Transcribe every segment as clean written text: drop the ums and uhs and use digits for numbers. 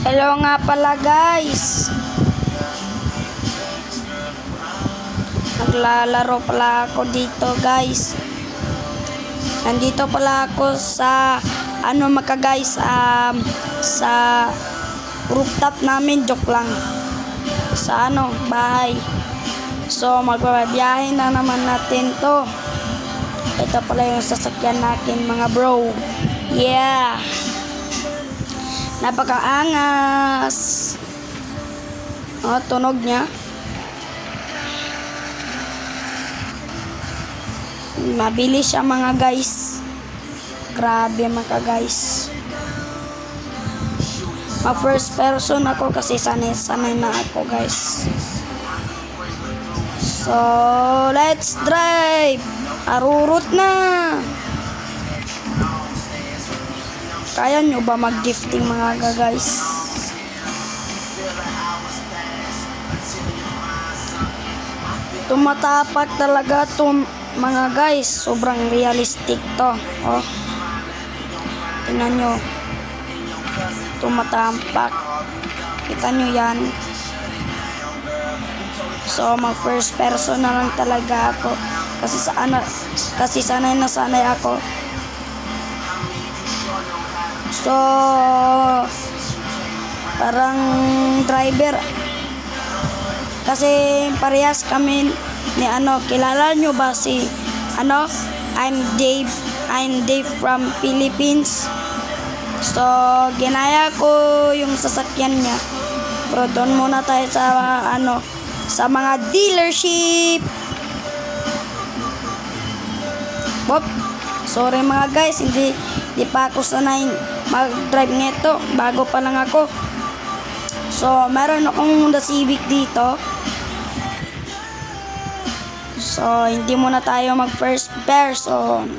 Hello nga pala guys. Naglalaro pala ako dito guys. Nandito pala ako sa mga guys, sa rooftop namin, joke lang. Sa bahay. So magbabiyahe na naman natin to. Ito pala yung sasakyan natin mga bro. Yeah. Napakaangas. Tunog niya. Mabilis siya mga guys. Grabe mga guys. First person ako kasi sanay na ako guys. So let's drive. Arurot na. Kaya nyo ba mag-gifting mga guys? Tumatapak talaga to mga guys. Sobrang realistic to. Oh. Tingnan nyo. Tumatapak. Kita nyo yan. So mag first person na lang talaga ako. Kasi sanay na sanay ako. So parang driver kasi parehas kami ni kilala nyo ba si I'm Dave from Philippines. So ginaya ko yung sasakyan niya. Pero doon muna tayo sa mga dealership. Bob, sorry mga guys, hindi pa ako sanay mag-drive nito. Bago pa lang ako. So, meron akong Honda Civic dito. So, hindi muna tayo mag-first person.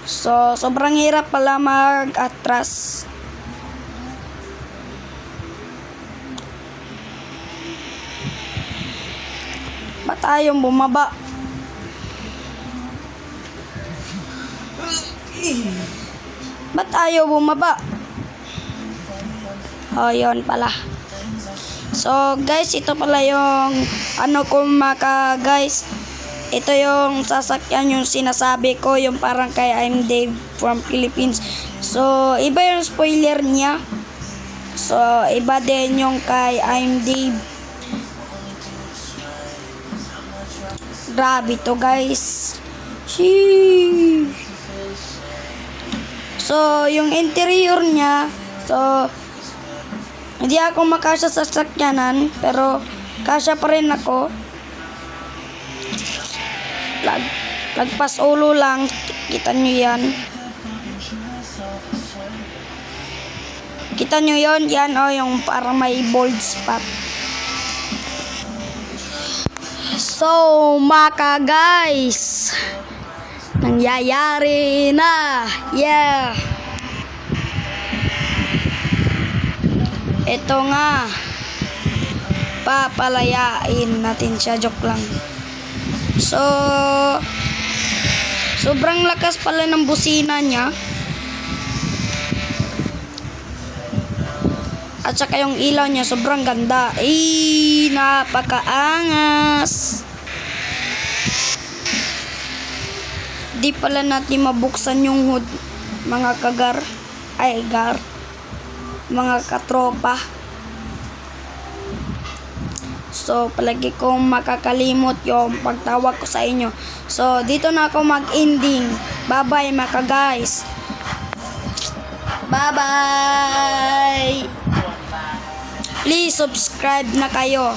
So, sobrang hirap pala mag-atras. Ba't tayong bumaba? Ba't ayaw bumaba? Oh, yun pala. So, guys, ito pala yung guys. Ito yung sasakyan yung sinasabi ko, yung parang kay I'm Dave from Philippines. So, iba yung spoiler niya. So, iba din yung kay I'm Dave. Grabe to guys. Sheesh. So, yung interior niya, so, hindi ako makasya sa sakyanan, pero kasya pa rin ako. Lagpas ulo lang, kita nyo yan. Kita nyo yon yan yung para may bold spot. So, maka guys, nangyayari na. Yeah. Ito nga, papalayain natin siya, joke lang. So, sobrang lakas pala ng busina niya. At saka yung ilaw niya sobrang ganda. Napakaangas. Di pala natin mabuksan yung hood, mga mga katropa. So palagi kong makakalimot yung pagtawag ko sa inyo. So dito na ako mag-ending. Bye bye mga guys. Bye bye. Please subscribe na kayo.